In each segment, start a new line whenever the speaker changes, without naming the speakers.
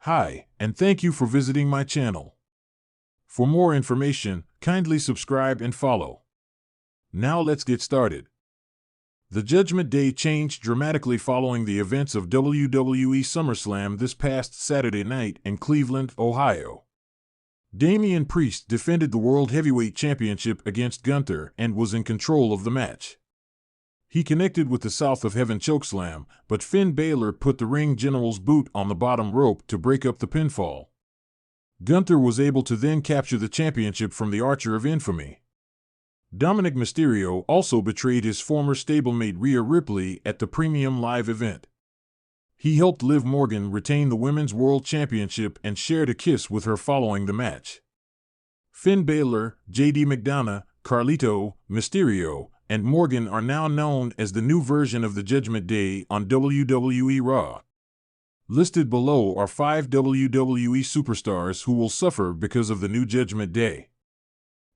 Hi, and thank you for visiting my channel. For more information, kindly subscribe and follow. Now let's get started. The Judgment Day changed dramatically following the events of WWE SummerSlam this past Saturday night in Cleveland, Ohio. Damian Priest defended the World Heavyweight Championship against Gunther and was in control of the match. He connected with the South of Heaven chokeslam, but Finn Balor put the ring general's boot on the bottom rope to break up the pinfall. Gunther was able to then capture the championship from the Archer of Infamy. Dominic Mysterio also betrayed his former stablemate Rhea Ripley at the Premium Live event. He helped Liv Morgan retain the Women's World Championship and shared a kiss with her following the match. Finn Balor, JD McDonough, Carlito, Mysterio, and Morgan are now known as the new version of the Judgment Day on WWE Raw. Listed below are 5 WWE superstars who will suffer because of the new Judgment Day.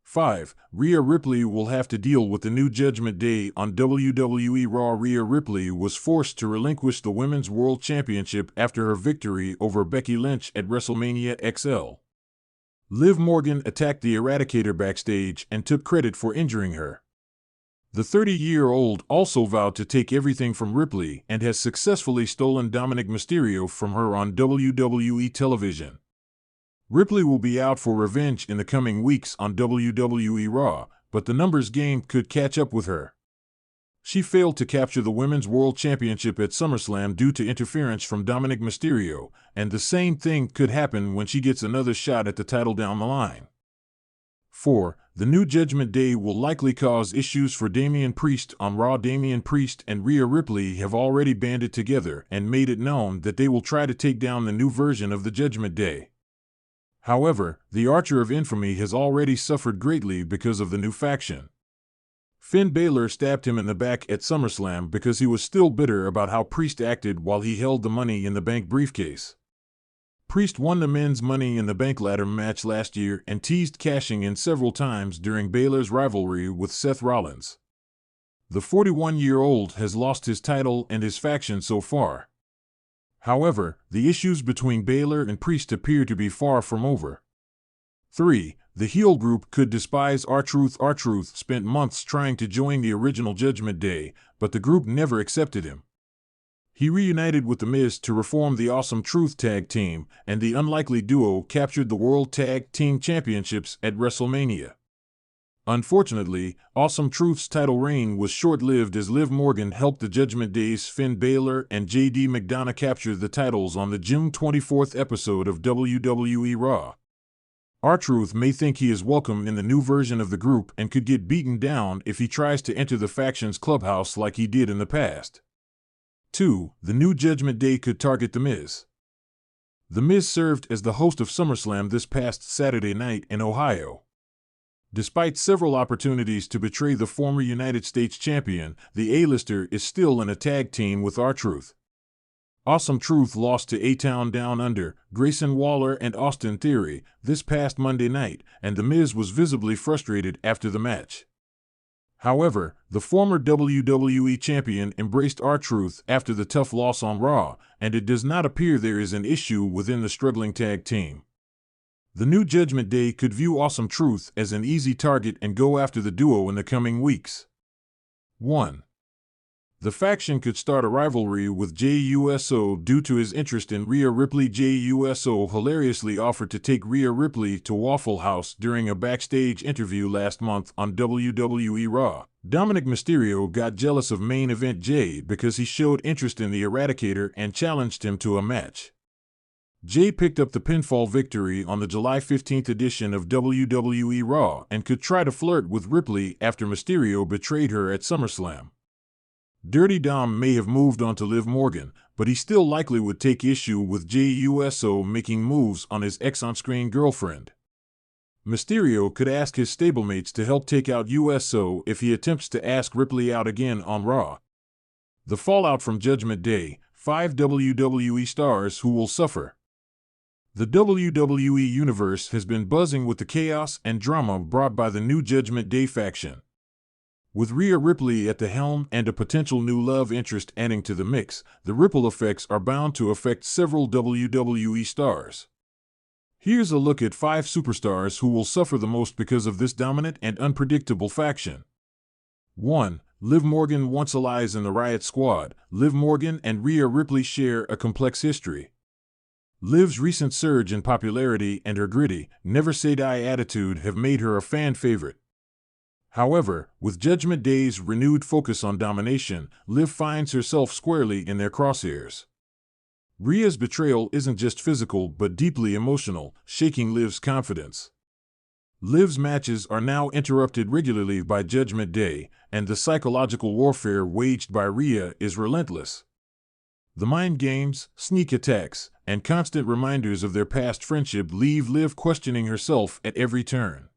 5. Rhea Ripley will have to deal with the new Judgment Day on WWE Raw. Rhea Ripley was forced to relinquish the Women's World Championship after her victory over Becky Lynch at WrestleMania XL. Liv Morgan attacked the Eradicator backstage and took credit for injuring her. The 30-year-old also vowed to take everything from Ripley and has successfully stolen Dominic Mysterio from her on WWE television. Ripley will be out for revenge in the coming weeks on WWE Raw, but the numbers game could catch up with her. She failed to capture the Women's World Championship at SummerSlam due to interference from Dominic Mysterio, and the same thing could happen when she gets another shot at the title down the line. 4. The new Judgment Day will likely cause issues for Damian Priest on Raw. Damian Priest and Rhea Ripley have already banded together and made it known that they will try to take down the new version of the Judgment Day. However, the Archer of Infamy has already suffered greatly because of the new faction. Finn Balor stabbed him in the back at SummerSlam because he was still bitter about how Priest acted while he held the Money in the Bank briefcase. Priest won the men's Money in the Bank ladder match last year and teased cashing in several times during Balor's rivalry with Seth Rollins. The 41-year-old has lost his title and his faction so far. However, the issues between Balor and Priest appear to be far from over. 3. The heel group could despise R-Truth. R-Truth spent months trying to join the original Judgment Day, but the group never accepted him. He reunited with The Miz to reform the Awesome Truth Tag Team, and the unlikely duo captured the World Tag Team Championships at WrestleMania. Unfortunately, Awesome Truth's title reign was short-lived as Liv Morgan helped the Judgment Day's Finn Balor and JD McDonough capture the titles on the June 24th episode of WWE Raw. R-Truth may think he is welcome in the new version of the group and could get beaten down if he tries to enter the faction's clubhouse like he did in the past. 2. The new Judgment Day could target The Miz. The Miz served as the host of SummerSlam this past Saturday night in Ohio. Despite several opportunities to betray the former United States champion, the A-lister is still in a tag team with R-Truth. Awesome Truth lost to A-Town Down Under, Grayson Waller and Austin Theory this past Monday night, and The Miz was visibly frustrated after the match. However, the former WWE champion embraced R-Truth after the tough loss on Raw, and it does not appear there is an issue within the struggling tag team. The new Judgment Day could view Awesome Truth as an easy target and go after the duo in the coming weeks. 1. The faction could start a rivalry with Jey Uso due to his interest in Rhea Ripley. Jey Uso hilariously offered to take Rhea Ripley to Waffle House during a backstage interview last month on WWE Raw. Dominic Mysterio got jealous of main event Jey because he showed interest in the Eradicator and challenged him to a match. Jey picked up the pinfall victory on the July 15th edition of WWE Raw and could try to flirt with Ripley after Mysterio betrayed her at SummerSlam. Dirty Dom may have moved on to Liv Morgan, but he still likely would take issue with Jey Uso making moves on his ex-on-screen girlfriend. Mysterio could ask his stablemates to help take out Uso if he attempts to ask Ripley out again on Raw. The fallout from Judgment Day, 5 WWE stars who will suffer. The WWE Universe has been buzzing with the chaos and drama brought by the new Judgment Day faction. With Rhea Ripley at the helm and a potential new love interest adding to the mix, the ripple effects are bound to affect several WWE stars. Here's a look at 5 superstars who will suffer the most because of this dominant and unpredictable faction. 1. Liv Morgan. Once allies in the Riot Squad, Liv Morgan and Rhea Ripley share a complex history. Liv's recent surge in popularity and her gritty, never-say-die attitude have made her a fan favorite. However, with Judgment Day's renewed focus on domination, Liv finds herself squarely in their crosshairs. Rhea's betrayal isn't just physical but deeply emotional, shaking Liv's confidence. Liv's matches are now interrupted regularly by Judgment Day, and the psychological warfare waged by Rhea is relentless. The mind games, sneak attacks, and constant reminders of their past friendship leave Liv questioning herself at every turn.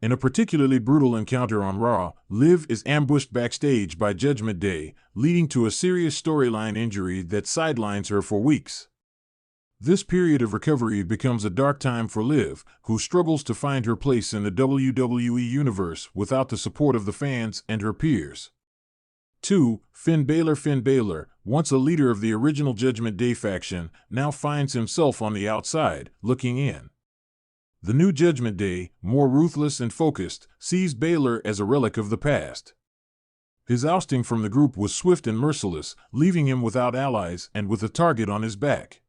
In a particularly brutal encounter on Raw, Liv is ambushed backstage by Judgment Day, leading to a serious storyline injury that sidelines her for weeks. This period of recovery becomes a dark time for Liv, who struggles to find her place in the WWE Universe without the support of the fans and her peers. 2. Finn Balor. Finn Balor, once a leader of the original Judgment Day faction, now finds himself on the outside, looking in. The new Judgment Day, more ruthless and focused, sees Balor as a relic of the past. His ousting from the group was swift and merciless, leaving him without allies and with a target on his back.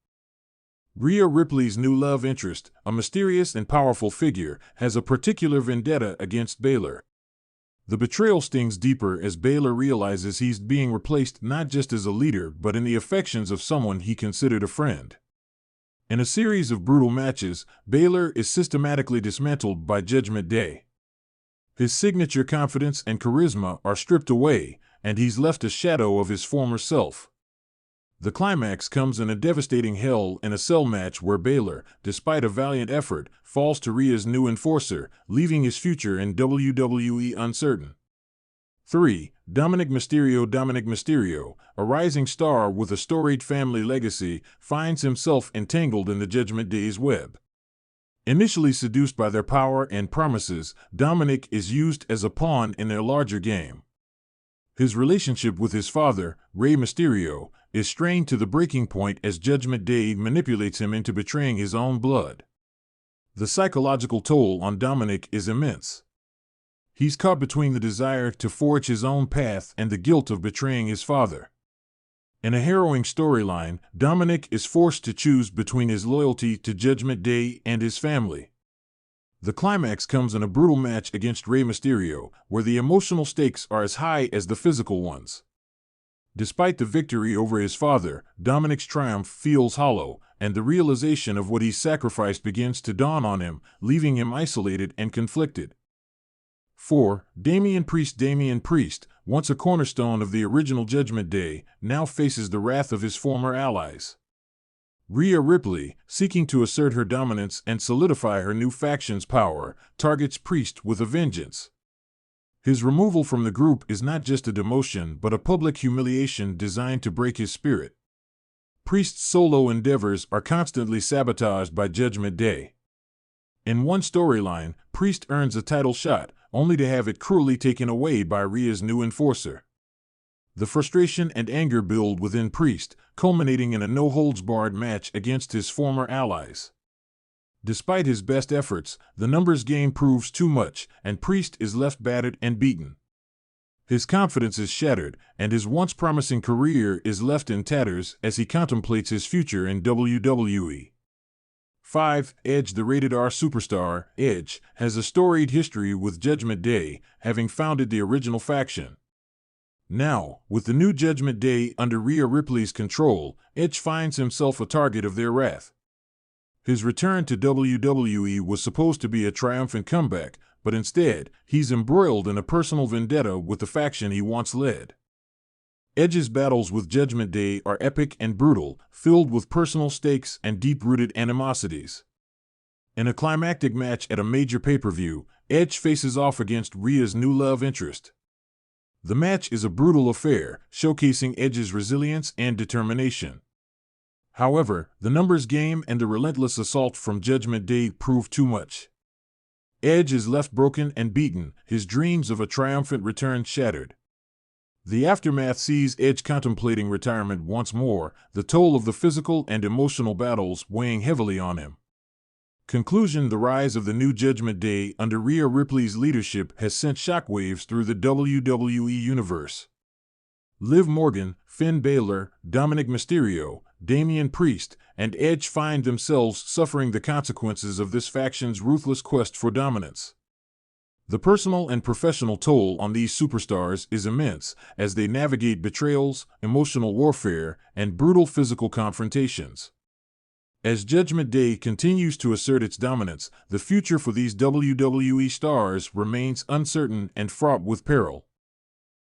Rhea Ripley's new love interest, a mysterious and powerful figure, has a particular vendetta against Balor. The betrayal stings deeper as Balor realizes he's being replaced not just as a leader but in the affections of someone he considered a friend. In a series of brutal matches, Balor is systematically dismantled by Judgment Day. His signature confidence and charisma are stripped away, and he's left a shadow of his former self. The climax comes in a devastating Hell in a Cell match where Balor, despite a valiant effort, falls to Rhea's new enforcer, leaving his future in WWE uncertain. 3. Dominic Mysterio. Dominic Mysterio, a rising star with a storied family legacy, finds himself entangled in the Judgment Day's web. Initially seduced by their power and promises, Dominic is used as a pawn in their larger game. His relationship with his father, Rey Mysterio, is strained to the breaking point as Judgment Day manipulates him into betraying his own blood. The psychological toll on Dominic is immense. He's caught between the desire to forge his own path and the guilt of betraying his father. In a harrowing storyline, Dominic is forced to choose between his loyalty to Judgment Day and his family. The climax comes in a brutal match against Rey Mysterio, where the emotional stakes are as high as the physical ones. Despite the victory over his father, Dominic's triumph feels hollow, and the realization of what he sacrificed begins to dawn on him, leaving him isolated and conflicted. 4. Damian Priest. Damian Priest, once a cornerstone of the original Judgment Day, now faces the wrath of his former allies. Rhea Ripley, seeking to assert her dominance and solidify her new faction's power, targets Priest with a vengeance. His removal from the group is not just a demotion but a public humiliation designed to break his spirit. Priest's solo endeavors are constantly sabotaged by Judgment Day. In one storyline, Priest earns a title shot, only to have it cruelly taken away by Rhea's new enforcer. The frustration and anger build within Priest, culminating in a no-holds-barred match against his former allies. Despite his best efforts, the numbers game proves too much, and Priest is left battered and beaten. His confidence is shattered, and his once promising career is left in tatters as he contemplates his future in WWE. 5. Edge. The rated R superstar, Edge, has a storied history with Judgment Day, having founded the original faction. Now, with the new Judgment Day under Rhea Ripley's control, Edge finds himself a target of their wrath. His return to WWE was supposed to be a triumphant comeback, but instead, he's embroiled in a personal vendetta with the faction he once led. Edge's battles with Judgment Day are epic and brutal, filled with personal stakes and deep-rooted animosities. In a climactic match at a major pay-per-view, Edge faces off against Rhea's new love interest. The match is a brutal affair, showcasing Edge's resilience and determination. However, the numbers game and the relentless assault from Judgment Day prove too much. Edge is left broken and beaten, his dreams of a triumphant return shattered. The aftermath sees Edge contemplating retirement once more, the toll of the physical and emotional battles weighing heavily on him. Conclusion: the rise of the new Judgment Day under Rhea Ripley's leadership has sent shockwaves through the WWE Universe. Liv Morgan, Finn Balor, Dominic Mysterio, Damian Priest, and Edge find themselves suffering the consequences of this faction's ruthless quest for dominance. The personal and professional toll on these superstars is immense as they navigate betrayals, emotional warfare, and brutal physical confrontations. As Judgment Day continues to assert its dominance, the future for these WWE stars remains uncertain and fraught with peril.